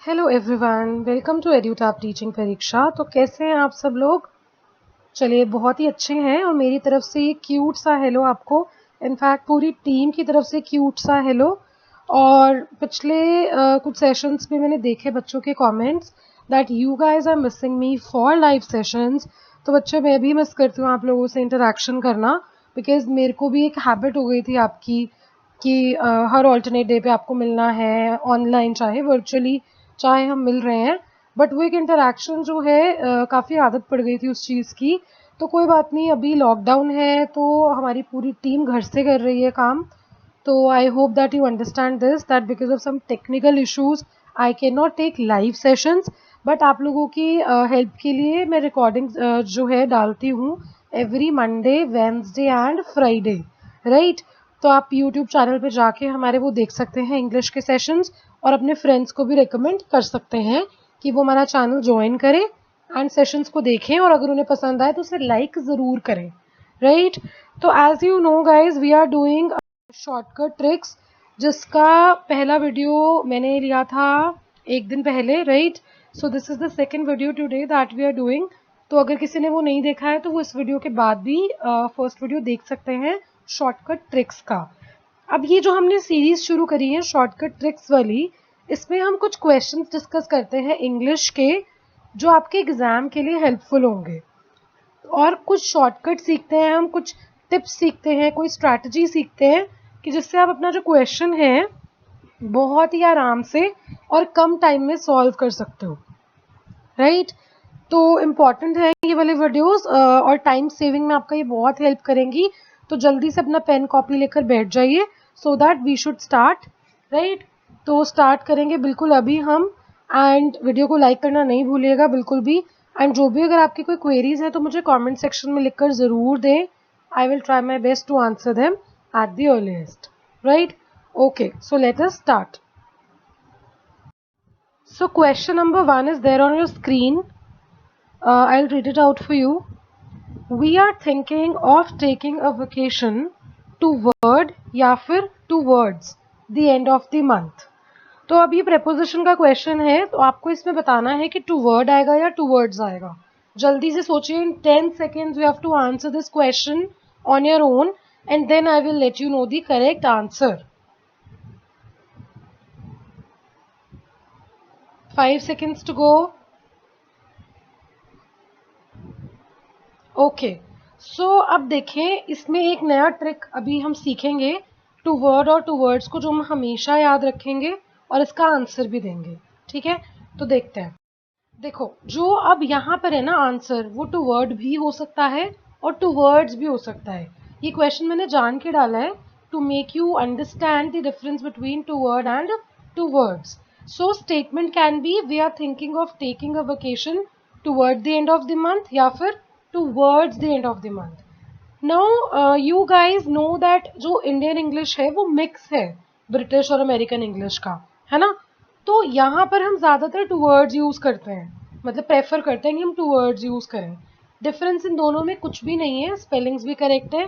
Hello everyone, welcome to Edutap teaching परीक्षा। तो कैसे हैं आप सब लोग? चलिए, बहुत ही अच्छे हैं। और मेरी तरफ से ये क्यूट सा हेलो आपको, इनफैक्ट पूरी टीम की तरफ से क्यूट सा हेलो। और पिछले कुछ सेशंस में मैंने देखे बच्चों के comments that you guys are missing me for live sessions. तो बच्चे, मैं भी मिस करती हूँ आप लोगों से इंटरेक्शन करना, बिकॉज मेरे को भी एक हैबिट हो गई थी आपकी कि हर ऑल्टरनेट डे पे आपको मिलना है, ऑनलाइन चाहे वर्चुअली चाहे हम मिल रहे हैं। बट वो एक इंटरेक्शन जो है काफ़ी आदत पड़ गई थी उस चीज़ की। तो कोई बात नहीं, अभी लॉकडाउन है तो हमारी पूरी टीम घर से कर रही है काम। तो I hope that you understand this that because of some technical issues I can not take live sessions. But आप लोगों की हेल्प के लिए मैं रिकॉर्डिंग जो है डालती हूँ every Monday, Wednesday and Friday, right. तो आप यूट्यूब चैनल पे जाके हमारे वो देख सकते हैं इंग्लिश के सेशंस, और अपने फ्रेंड्स को भी रिकमेंड कर सकते हैं कि वो हमारा चैनल ज्वाइन करें एंड सेशंस को देखें, और अगर उन्हें पसंद आए तो उसे लाइक ज़रूर करें, राइट। तो as you know guys, we are doing shortcut tricks, जिसका पहला वीडियो मैंने लिया था एक दिन पहले, right. So this is the second video today that we are doing. तो अगर किसी ने वो नहीं देखा है तो वो इस वीडियो के बाद भी फर्स्ट वीडियो देख सकते हैं शॉर्टकट ट्रिक्स का। अब ये जो हमने सीरीज शुरू करी है शॉर्टकट ट्रिक्स वाली, इसमें हम कुछ क्वेश्चंस डिस्कस करते हैं इंग्लिश के, जो आपके एग्जाम के लिए हेल्पफुल होंगे। और कुछ शॉर्टकट सीखते हैं हम, कुछ टिप्स सीखते हैं, कोई स्ट्रैटेजी सीखते हैं कि जिससे आप अपना जो क्वेश्चन है बहुत ही आराम से और कम टाइम में सॉल्व कर सकते हो, राइट। तो इम्पॉर्टेंट है ये वाले वीडियोस, और टाइम सेविंग में आपका ये बहुत हेल्प करेंगी। तो जल्दी से अपना पेन कॉपी लेकर बैठ जाइए so that we should start, right. तो स्टार्ट करेंगे बिल्कुल अभी हम। एंड वीडियो को लाइक करना नहीं भूलिएगा बिल्कुल भी। एंड जो भी अगर आपकी कोई क्वेरीज हैं तो मुझे कमेंट सेक्शन में लिखकर ज़रूर दें। I will try my best to answer them at the earliest, right. Okay, so let us start. So question number 1 is there on your screen. I'll read it out for you. We are thinking of taking a vacation toward या फिर towards the end of the month. तो अब ये preposition का question है, तो आपको इसमें बताना है कि toward आएगा या towards आएगा। जल्दी से सोचिए, in 10 seconds you have to answer this question on your own and then I will let you know the correct answer. 5 seconds to go. Okay, सो अब देखें, इसमें एक नया ट्रिक अभी हम सीखेंगे टू वर्ड और टू वर्ड्स को, जो हम हमेशा याद रखेंगे और इसका आंसर भी देंगे, ठीक है। तो देखते हैं। देखो, जो अब यहाँ पर है ना आंसर, वो टू वर्ड भी हो सकता है और टू वर्ड्स भी हो सकता है। ये क्वेश्चन मैंने जान के डाला है to make you understand the difference between toward and towards. So statement can be we are thinking of taking a vacation toward the end of the month, या फिर towards the end of the month. Now you guys know that जो Indian English है वो mix है British और American English का, है ना। तो यहाँ पर हम ज़्यादातर टू वर्ड्स यूज़ करते हैं, मतलब प्रेफर करते हैं कि हम टू वर्ड्स यूज़ करें। डिफरेंस इन दोनों में कुछ भी नहीं है, स्पेलिंग्स भी करेक्ट है।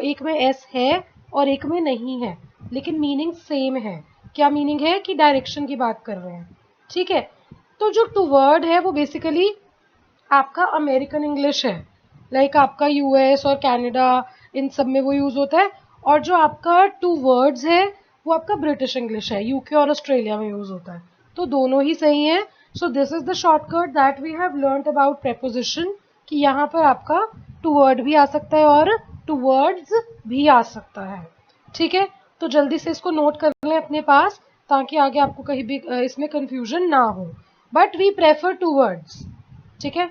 एक में एस है और एक में नहीं है, लेकिन मीनिंग सेम है। क्या मीनिंग है कि डायरेक्शन की बात कर रहे हैं, ठीक है। तो जो टू वर्ड है वो बेसिकली आपका अमेरिकन इंग्लिश है, लाइक आपका यूएस और कनाडा, इन सब में वो यूज़ होता है। और जो आपका टू वर्ड्स है वो आपका ब्रिटिश इंग्लिश है, यूके और ऑस्ट्रेलिया में यूज़ होता है। तो दोनों ही सही हैं। So this is the shortcut that we have learned about preposition, कि यहाँ पर आपका टू वर्ड भी आ सकता है और टू वर्ड्स भी आ सकता है, ठीक है। तो जल्दी से इसको नोट कर लें अपने पास, ताकि आगे आपको कहीं भी इसमें कंफ्यूजन ना हो। But we prefer towards, ठीक है।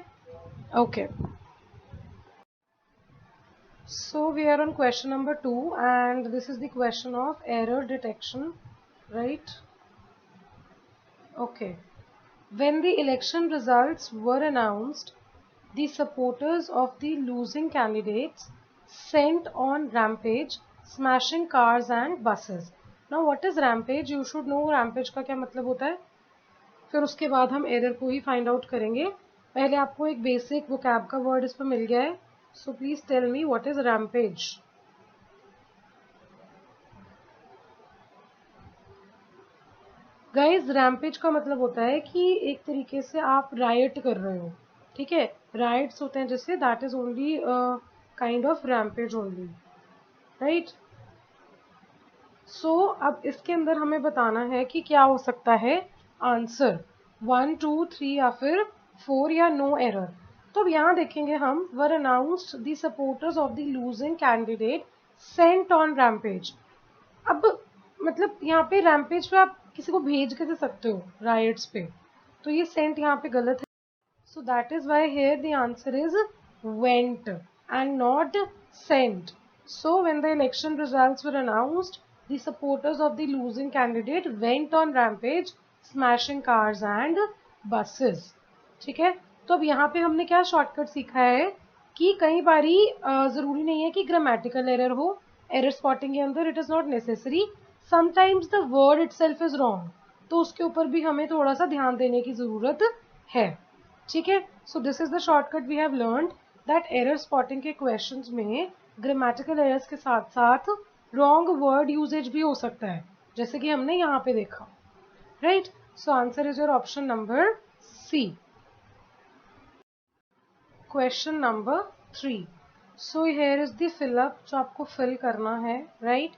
Okay. So we are on question number 2 and this is the question of error detection, right? Okay. When the election results were announced, the supporters of the losing candidates sent on rampage, smashing cars and buses. Now what is rampage? You should know rampage का क्या मतलब होता है। फिर उसके बाद हम error को ही फाइंड आउट करेंगे। पहले आपको एक बेसिक वोकैब का वर्ड इस पर मिल गया है। So please tell me what is rampage. Guys rampage का मतलब होता है कि एक तरीके से आप राइट कर रहे हो, ठीक है, राइट्स होते हैं जैसे, that is only kind of rampage only, right. So अब इसके अंदर हमें बताना है कि क्या हो सकता है आंसर, 1 2 3 या फिर 4 या नो एरर। तो अब यहाँ देखेंगे हम, were announced the supporters of the losing candidate sent on rampage. अब मतलब यहाँ पे रैम्पेज पे आप किसी को भेज कैसे सकते हो राइट्स पे, तो ये सेंट यहाँ पे गलत है। So that is why here the answer is went and not sent. So when the election results were announced, the supporters of the losing candidate went on rampage, smashing cars and buses. ठीक है, तो अब यहाँ पे हमने क्या shortcut सीखा है कि कई बारी जरूरी नहीं है कि ग्रामेटिकल एरर हो, एरर स्पॉटिंग के अंदर it is not necessary, sometimes the word itself is wrong, तो उसके ऊपर भी हमें थोड़ा सा ध्यान देने की जरूरत है, ठीक है। So this is the shortcut we have learned that error spotting के क्वेश्चंस में ग्रामेटिकल एरर्स के साथ साथ रॉन्ग वर्ड यूजेज भी हो सकता है, जैसे कि हमने यहाँ पे देखा, right. So answer is your option number C. Question number 3। So here is the fill up जो आपको फिल करना है, right.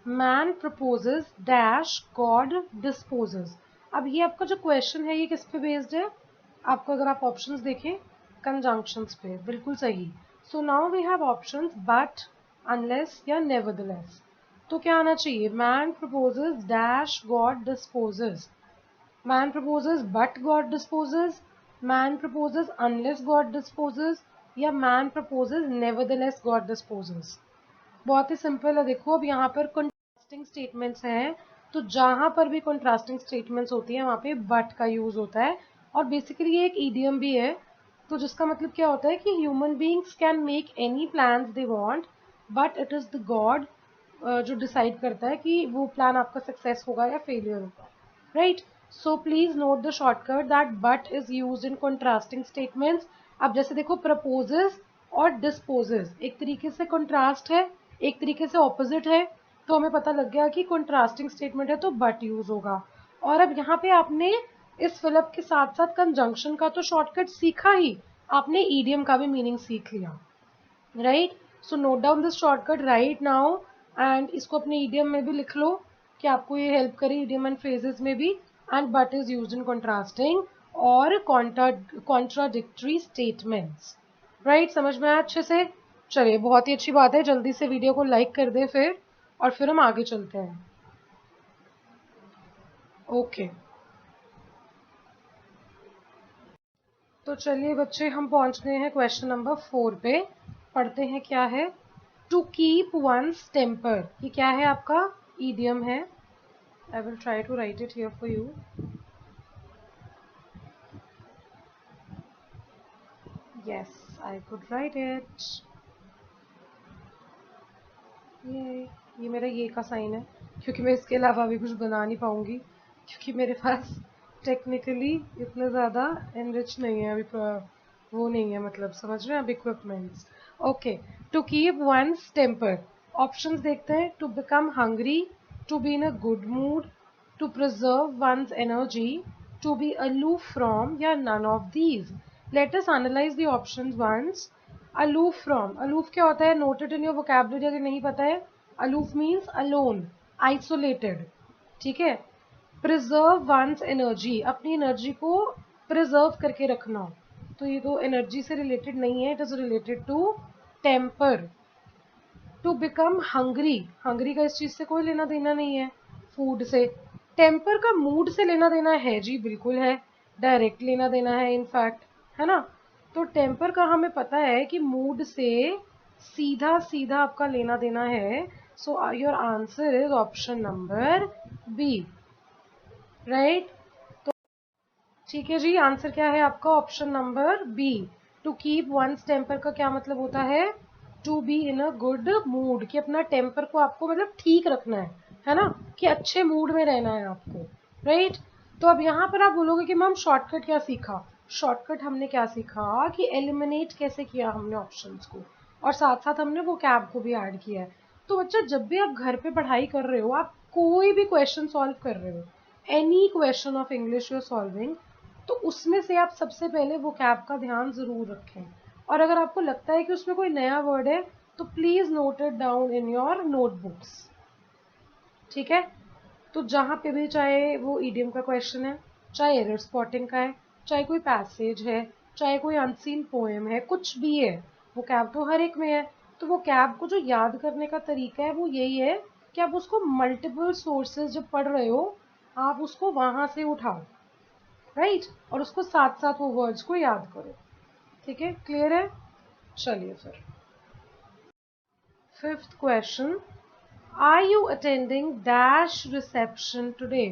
Man proposes dash God disposes. अब ये आपका जो क्वेश्चन है ये किस पे बेस्ड है, आपको अगर आप ऑप्शंस देखें कंजंक्शंस पे, बिल्कुल सही। So now we have options but, unless या नेवरदलेस। तो क्या आना चाहिए, man proposes dash God disposes, man proposes but god disposes, man proposes unless god disposes, या man proposes nevertheless god disposes. बहुत ही सिंपल है, देखो अब यहाँ पर कंट्रास्टिंग स्टेटमेंट्स हैं, तो जहां पर भी कंट्रास्टिंग स्टेटमेंट्स होती है वहां पे बट का यूज होता है, और बेसिकली ये एक ईडियम भी है, तो जिसका मतलब क्या होता है कि human beings can make any plans they want, but it is the God जो डिसाइड करता है कि वो प्लान आपका सक्सेस होगा या फेलियर होगा, right. So please note the shortcut that but is used in contrasting statements. अब जैसे देखो प्रपोजेस और डिस्पोजेस एक तरीके से कंट्रास्ट है, एक तरीके से ऑपोजिट है, तो हमें पता लग गया कि कंट्रास्टिंग स्टेटमेंट है तो बट यूज होगा। और अब यहाँ पे आपने इस फिलअप के साथ साथ कंजंक्शन का तो शॉर्टकट सीखा ही, आपने ईडियम का भी मीनिंग सीख लिया, right. So note down this shortcut right now, and इसको अपने ईडियम में भी लिख लो कि आपको ये हेल्प करे ईडियम एंड फ्रेजेस में भी। And but is used in contrasting और कॉन्ट्राडिक्टरी स्टेटमेंट्स, राइट। समझ में आया अच्छे से, चलिए बहुत ही अच्छी बात है, जल्दी से वीडियो को लाइक कर दे फिर, और फिर हम आगे चलते हैं, ओके। तो चलिए बच्चे हम पहुंच गए हैं क्वेश्चन नंबर 4 पे, पढ़ते हैं क्या है। टू कीप वंस टेम्पर, ये क्या है आपका ईडियम है, I will try to write it here for you. Yes I could write it, ये मेरा ये का साइन है, क्योंकि मैं इसके अलावा अभी कुछ बना नहीं पाऊंगी, क्योंकि मेरे पास टेक्निकली इतना ज़्यादा एनरिच नहीं है अभी, वो नहीं है, मतलब समझ रहे हैं अब equipments. Okay, to keep one's temper, options देखते हैं। To become hungry, to be in a good mood, to preserve one's energy, to be aloof from, या none of these. Let us analyse the options once. Aloof from, aloof क्या होता है, noted in your vocabulary अगर नहीं पता है। Aloof means alone, isolated, ठीक है। प्रिजर्व वंस एनर्जी, अपनी एनर्जी को प्रिजर्व करके रखना, तो ये तो एनर्जी से रिलेटेड नहीं है, it is related to temper. To become hungry, hungry का इस चीज से कोई लेना देना नहीं है, फूड से। टेम्पर का मूड से लेना देना है जी, बिल्कुल है, डायरेक्ट लेना देना है इनफैक्ट, है ना। तो टेम्पर का हमें पता है कि मूड से सीधा सीधा आपका लेना देना है। So your answer is option number B, right. ठीक है जी, आंसर क्या है आपका option number B. To keep one's temper का क्या मतलब होता है, to be in a good mood, कि अपना टेम्पर को आपको मतलब ठीक रखना है ना, कि अच्छे मूड में रहना है आपको, राइट। तो अब यहाँ पर आप बोलोगे कि मैम शॉर्टकट क्या सीखा, शॉर्टकट हमने क्या सीखा कि एलिमिनेट कैसे किया हमने ऑप्शंस को, और साथ साथ हमने वो कैब को भी ऐड किया है। तो बच्चा जब भी आप घर पे पढ़ाई कर रहे हो, आप कोई भी क्वेश्चन सॉल्व कर रहे हो, any question of English you are solving, तो उसमें से आप सबसे पहले वोकैब का ध्यान जरूर रखें। और अगर आपको लगता है कि उसमें कोई नया वर्ड है तो please note it down in your notebooks. ठीक है, तो जहाँ पे भी, चाहे वो ईडियम का क्वेश्चन है, चाहे एरर स्पॉटिंग का है, चाहे कोई पैसेज है, चाहे कोई अनसीन पोएम है, कुछ भी है, वो कैब तो हर एक में है। तो वो कैब को जो याद करने का तरीका है वो यही है कि आप उसको मल्टीपल सोर्सेज जब पढ़ रहे हो आप उसको वहां से उठाओ, राइट, और उसको साथ साथ वो वर्ड्स को याद करो। ठीक है, क्लियर है? चलिए फिर fifth question, Are you attending dash reception today?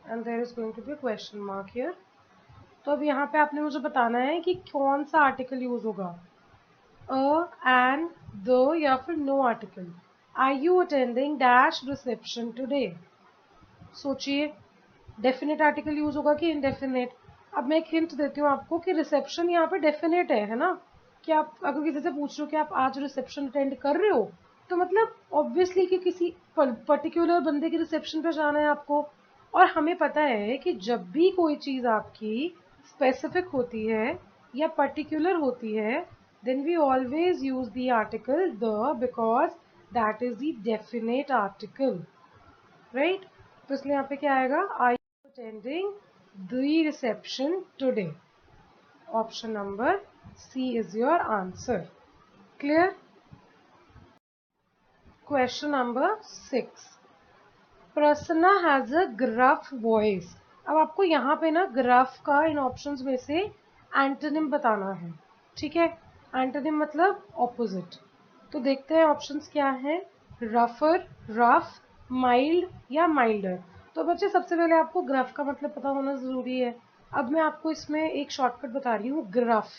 And there is going to be a question mark here. तो अब यहाँ पे आपने मुझे बताना है कि कौन सा आर्टिकल यूज होगा, अ, एंड, द या फिर no article. Are you attending dash reception today? सोचिए, डेफिनेट आर्टिकल यूज होगा कि इनडेफिनेट। अब मैं एक हिंट देती हूँ आपको कि रिसेप्शन यहाँ पे डेफिनेट है ना, कि आप अगर किसी से पूछ रहे हो कि आप आज रिसेप्शन अटेंड कर रहे हो, तो मतलब ऑब्वियसली कि किसी पर्टिकुलर बंदे की रिसेप्शन पे जाना है आपको। और हमें पता है कि जब भी कोई चीज आपकी स्पेसिफिक होती है या पर्टिकुलर होती है, then we always use the article the, because that is the definite article, right. तो इसलिए यहाँ पे क्या आएगा, are you attending the reception today. Option number C is your answer. Clear? Question number 6, Prasanna has a gruff voice. अब आपको यहाँ पे ना ग्रफ का इन ऑप्शंस में से एंटोनिम बताना है। ठीक है, एंटोनिम मतलब ऑपोजिट। तो देखते हैं ऑप्शंस क्या हैं, रफर, रफ, माइल्ड या माइल्डर। तो बच्चे सबसे पहले आपको ग्रफ का मतलब पता होना जरूरी है। अब मैं आपको इसमें एक शॉर्टकट बता रही हूँ, ग्रफ।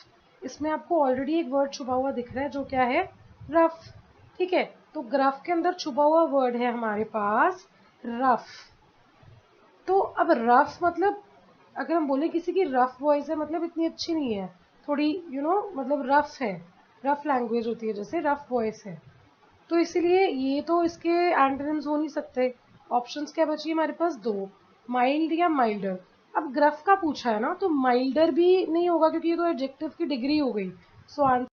इसमें आपको ऑलरेडी एक वर्ड छुपा हुआ दिख रहा है जो क्या है, रफ। ठीक है, तो ग्राफ के अंदर छुपा हुआ वर्ड है हमारे पास रफ। तो अब रफ मतलब, अगर हम बोले किसी की रफ वॉइस है, मतलब इतनी अच्छी नहीं है, थोड़ी मतलब रफ है, रफ लैंग्वेज होती है, जैसे रफ वॉइस है। तो इसीलिए ये तो इसके एंटोनिम्स हो नहीं सकते। ऑप्शंस क्या बची हमारे पास, दो, माइल्ड या माइल्डर। अब ग्रफ का पूछा है ना, तो माइल्डर भी नहीं होगा क्योंकि ये तो एडजेक्टिव की डिग्री हो गई। सो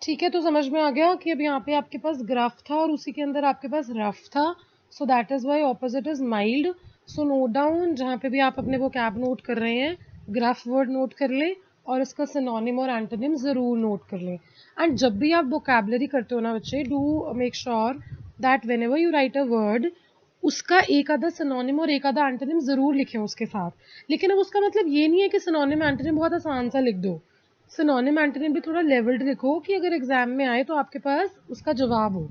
ठीक है, तो समझ में आ गया कि अब यहाँ पे आपके पास ग्राफ था और उसी के अंदर आपके पास रफ था। So that is why opposite is mild. So note down, जहाँ पे भी आप अपने वो कैब नोट कर रहे हैं, ग्राफ वर्ड नोट कर लें और इसका सिनोनिम और एंटोनिम जरूर नोट कर लें। एंड जब भी आप वोकैबुलरी करते हो ना बच्चे, do make sure that when ever you right a word, उसका एक आधा सिनोनिम और एक आधा एंटोनिम जरूर लिखें उसके साथ। लेकिन अब उसका मतलब ये नहीं है कि सिनोनिम एंटोनिम बहुत आसान सा लिख दो। सिनोनिम एंटोनिम भी थोड़ा लेवल्ड लिखो कि अगर एग्जाम में आए तो आपके पास उसका जवाब हो,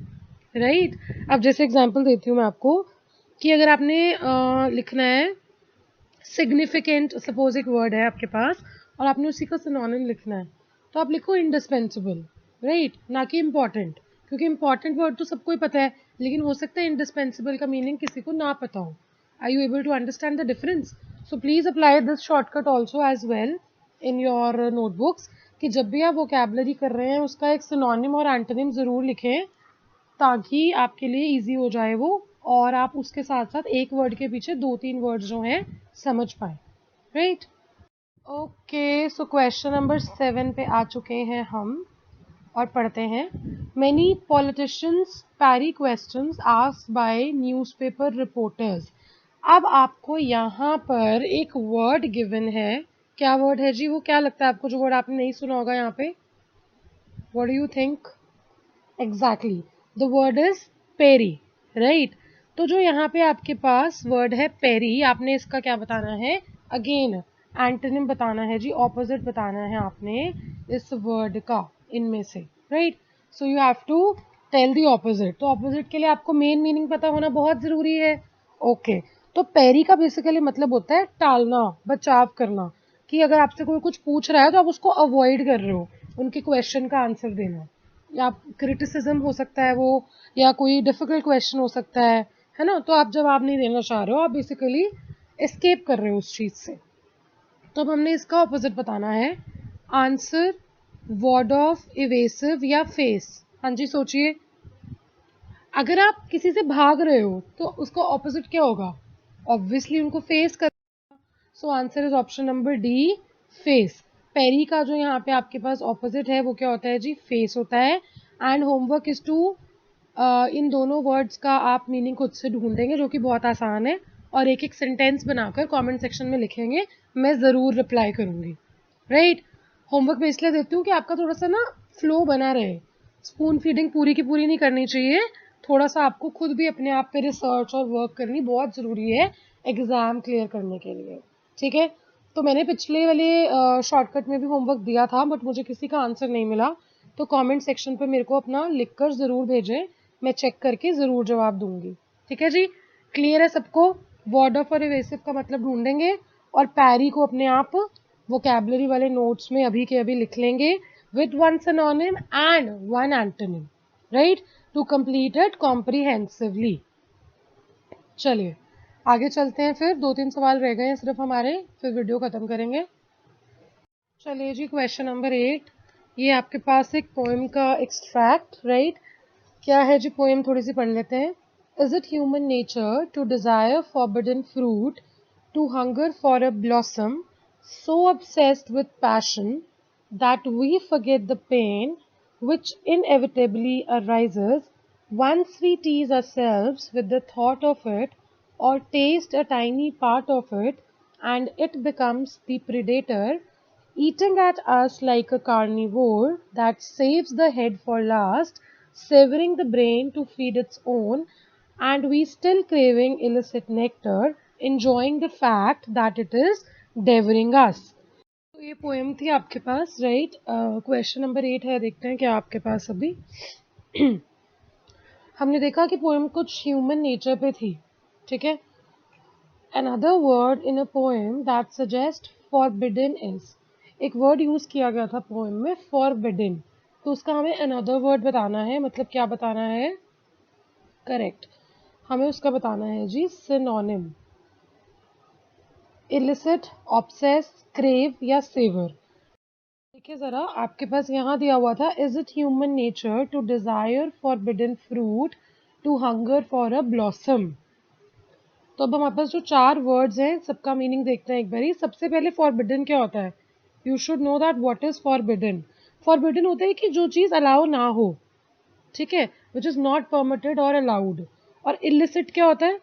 राइट। अब जैसे एग्जांपल देती हूँ मैं आपको कि अगर आपने लिखना है सिग्निफिकेंट, सपोज एक वर्ड है आपके पास और आपने उसी का सिनोनिम लिखना है, तो आप लिखो इंडिस्पेंसिबल, राइट, ना कि इम्पॉर्टेंट। क्योंकि इंपॉर्टेंट वर्ड तो सबको ही पता है, लेकिन हो सकता है इंडिस्पेंसिबल का मीनिंग किसी को ना पता हो। Are you able to understand the difference? So please apply this shortcut also as well in your notebooks, कि जब भी आप वोकैबुलरी कर रहे हैं उसका एक सिनोनिम और एंटोनिम ज़रूर लिखें, ताकि आपके लिए इजी हो जाए वो, और आप उसके साथ साथ एक वर्ड के पीछे दो तीन वर्ड जो हैं समझ पाए, right. Okay, so question number 7 पे आ चुके हैं हम और पढ़ते हैं। Many politicians parry questions asked by newspaper reporters. अब आपको यहाँ पर एक वर्ड गिवन है। क्या वर्ड है जी? वो क्या लगता है आपको जो वर्ड आपने नहीं सुना होगा यहाँ पे? What do you think? Exactly, the word is parry, right. तो जो यहाँ पे आपके पास वर्ड है पेरी, आपने इसका क्या बताना है? अगेन एंटोनिम बताना है जी, ऑपोजिट बताना है आपने इस वर्ड का इनमें से, right. So you have to tell the opposite. तो ऑपोजिट के लिए आपको मेन मीनिंग पता होना बहुत जरूरी है। ओके, तो पेरी का बेसिकली मतलब होता है टालना, बचाव करना, कि अगर आपसे कोई कुछ पूछ रहा है तो आप उसको अवॉइड कर रहे हो उनके क्वेश्चन का आंसर देना, या क्रिटिसिज्म हो सकता है वो, या कोई डिफिकल्ट क्वेश्चन हो सकता है ना। तो आप जवाब नहीं देना चाह रहे हो, आप बेसिकली एस्केप कर रहे हो उस चीज से। तो अब हमने इसका ऑपोजिट बताना है, आंसर, वर्ड ऑफ, इवेसिव या फेस। हाँ जी, सोचिए, अगर आप किसी से भाग रहे हो तो उसका ऑपोजिट क्या होगा? ऑब्वियसली उनको फेस कर, so answer is option number D, face. Parry का जो यहाँ पे आपके पास ऑपोजिट है वो क्या होता है जी, फेस होता है। एंड होमवर्क इज टू, इन दोनों वर्ड्स का आप मीनिंग खुद से ढूंढेंगे जो कि बहुत आसान है, और एक एक सेंटेंस बनाकर कमेंट सेक्शन में लिखेंगे, मैं ज़रूर रिप्लाई करूँगी, राइट। होमवर्क मैं इसलिए देती हूँ कि आपका थोड़ा सा ना फ्लो बना रहे, स्पून फीडिंग पूरी की पूरी नहीं करनी चाहिए, थोड़ा सा आपको खुद भी अपने आप पे रिसर्च और वर्क करनी बहुत ज़रूरी है एग्ज़ाम क्लियर करने के लिए, ठीक है। तो मैंने पिछले वाले शॉर्टकट में भी होमवर्क दिया था, बट मुझे किसी का आंसर नहीं मिला, तो कमेंट सेक्शन पे मेरे को अपना लिखकर ज़रूर भेजें, मैं चेक करके ज़रूर जवाब दूंगी, ठीक है जी। क्लियर है सबको? वर्ड ऑफ और इवेसिव का मतलब ढूंढेंगे, और पैरी को अपने आप वोकैबुलरी वाले नोट्स में अभी के अभी लिख लेंगे with one synonym and one antonym, right, to complete it comprehensively। चलिए आगे चलते हैं, फिर 2-3 सवाल रह गए हैं सिर्फ हमारे, फिर वीडियो खत्म करेंगे। चलिए जी, क्वेश्चन नंबर 8, ये आपके पास एक पोएम का एक्सट्रैक्ट, राइट। क्या है जी पोएम, थोड़ी सी पढ़ लेते हैं। Is it human nature to desire forbidden fruit, to hunger for a blossom, so obsessed with passion that we forget the pain which inevitably arises once we tease ourselves with the thought of it, or taste a tiny part of it, and it becomes the predator, eating at us like a carnivore that saves the head for last, severing the brain to feed its own, and we still craving illicit nectar, enjoying the fact that it is devouring us। तो ये poem थी आपके पास, right. Question number 8 है, देखते हैं क्या आपके पास अभी। हमने देखा कि पोएम कुछ ह्यूमन नेचर पे थी, ठीक है। Another word in a poem that suggests forbidden is, एक वर्ड यूज किया गया था पोएम में, forbidden, तो उसका हमें another word बताना है, मतलब क्या बताना है, करेक्ट, हमें उसका बताना है जी synonym। illicit, obsess, crave या savor। देखिए जरा, आपके पास यहाँ दिया हुआ था is it human nature to desire forbidden fruit, to hunger for a blossom. तो अब हमारे पास जो 4 वर्ड्स हैं सबका मीनिंग देखते हैं एक बारी। सबसे पहले फॉरबिडन क्या होता है, you should know that what is forbidden. Forbidden होता है कि जो चीज अलाउ ना हो, ठीक है, विच इज नॉट परमिटेड और अलाउड। और इलिसिट क्या होता है,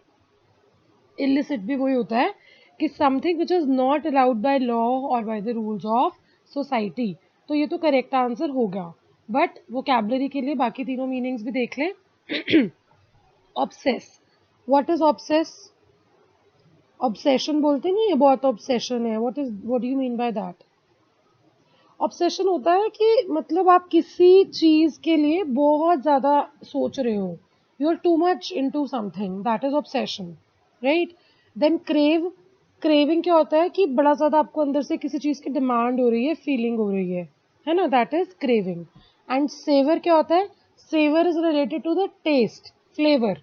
इलिसिट भी वही होता है कि something which is not allowed by law और by the rules of society. तो ये तो करेक्ट आंसर होगा, बट वोकैबुलरी के लिए बाकी तीनों मीनिंग्स भी देख लें। Obsess, what is obsess, obsession बोलते नहीं है, बहुत ऑब्सेशन है, what do you mean by that. Obsession होता है कि मतलब आप किसी चीज के लिए बहुत ज्यादा सोच रहे हो, you are too much into something, that is obsession, right. Then crave, craving क्या होता है कि बड़ा ज्यादा आपको अंदर से किसी चीज की डिमांड हो रही है, फीलिंग हो रही है ना, that is craving. And savour क्या होता है, savour is related to the taste, flavour,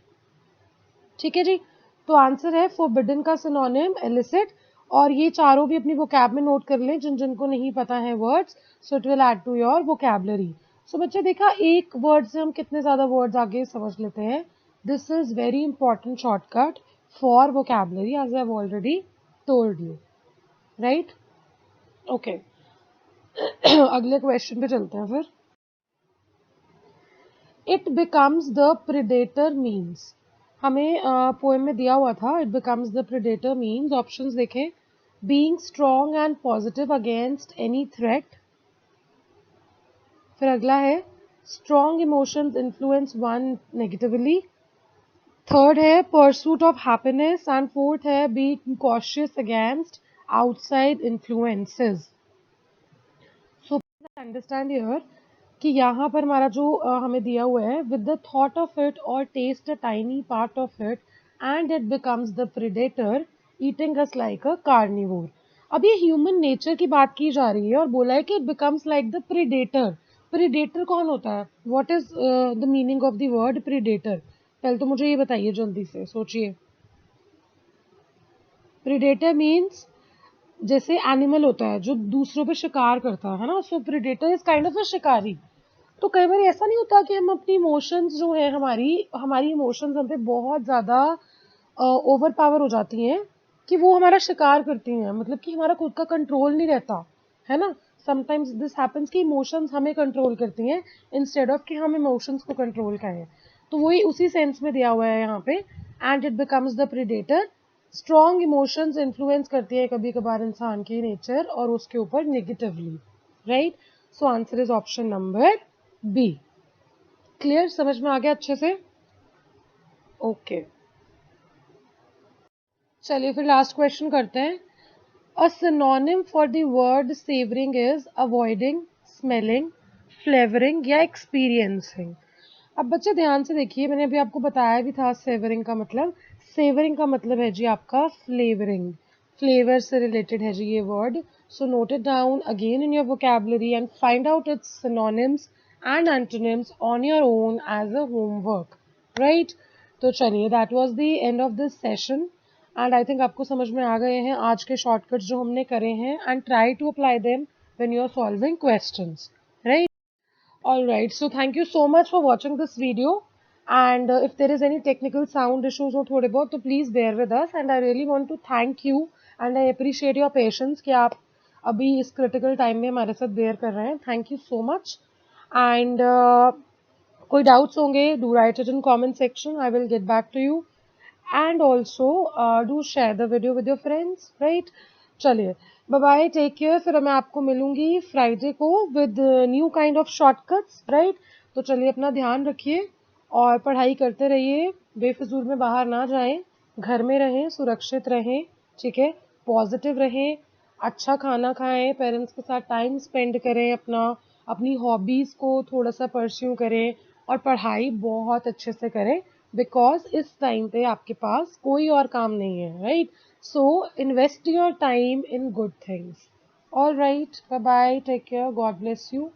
ठीक है जी। तो आंसर है फोरबिडन का सिनोनिम इलिसिट, और ये चारों भी अपनी वोकैब में नोट कर लें जिन जिनको नहीं पता है words, so it will add to your vocabulary. So बच्चे देखा, एक वर्ड से हम कितने ज्यादा वर्ड्स आगे समझ लेते हैं। This is very important shortcut for vocabulary as I have already told you, right, okay. अगले क्वेश्चन पे चलते हैं फिर। It becomes the predator means, हमें पोएम में दिया हुआ था it becomes the predator means, options देखें, being strong and positive against any threat, फिर अगला है strong emotions influence one negatively, third है pursuit of happiness, and fourth है being cautious against outside influences. So understand here कि यहाँ पर हमारा जो हमें दिया हुआ है, with the thought of it और taste a tiny part of it and it becomes the predator, eating us like a carnivore. अब ये ह्यूमन नेचर की बात की जा रही है और बोला है कि it becomes like the predator. Predator कौन होता है, what is the meaning of the word predator, पहले तो मुझे ये बताइए, जल्दी से सोचिए। प्रेडेटर मीन्स जैसे एनिमल होता है जो दूसरों पे शिकार करता है ना, so predator is kind of a शिकारी। तो कई बार ऐसा नहीं होता कि हम अपनी इमोशंस जो है, हमारी हमारी इमोशंस हम पे बहुत ज़्यादा ओवर पावर हो जाती हैं कि वो हमारा शिकार करती हैं, मतलब कि हमारा खुद का कंट्रोल नहीं रहता, है ना। समटाइम्स दिस हैपेंस कि इमोशंस हमें कंट्रोल करती हैं इंस्टेड ऑफ कि हम इमोशंस को कंट्रोल करें। तो वही उसी सेंस में दिया हुआ है यहाँ पे, and it becomes the predator. Strong emotions influence करती है कभी कभार इंसान की नेचर और उसके ऊपर negatively, right. So answer is option number B. Clear, समझ में आ गया अच्छे से? ओके, चलिए फिर लास्ट क्वेश्चन करते हैं। A synonym for the word savoring is avoiding, smelling, flavoring या experiencing। अब बच्चे ध्यान से देखिए, मैंने अभी आपको बताया भी था सेवरिंग का मतलब। सेवरिंग का मतलब है जी आपका फ्लेवरिंग, फ्लेवर से रिलेटेड है जी ये word. So note it down again in your vocabulary and find out its synonyms and antonyms on your own as a homework, right. तो चलिए, that was the end of this session and I think आपको समझ में आ गए हैं आज के shortcuts जो हमने करे हैं, and try to apply them when you are solving questions, right. All right, so thank you so much for watching this video. And if there is any technical sound issues or थोड़े बहुत, तो please bear with us. And I really want to thank you and I appreciate your patience कि आप अभी इस critical time में हमारे साथ bear कर रहे हैं. Thank you so much. And कोई doubts होंगे, do write it in comment section. I will get back to you. And also do share the video with your friends, right? चलिए, bye bye, take care. फिर मैं आपको मिलूंगी Friday को with new kind of shortcuts, right. तो चलिए, अपना ध्यान रखिए और पढ़ाई करते रहिए, बेफिजूल में बाहर ना जाएं, घर में रहें, सुरक्षित रहें, ठीक है, पॉजिटिव रहें, अच्छा खाना खाएं, पेरेंट्स के साथ टाइम स्पेंड करें, अपनी हॉबीज़ को थोड़ा सा परस्यू करें और पढ़ाई बहुत अच्छे से करें, बिकॉज इस टाइम पे आपके पास कोई और काम नहीं है, right. So invest your time in good things. All right, bye bye, take care, God bless you.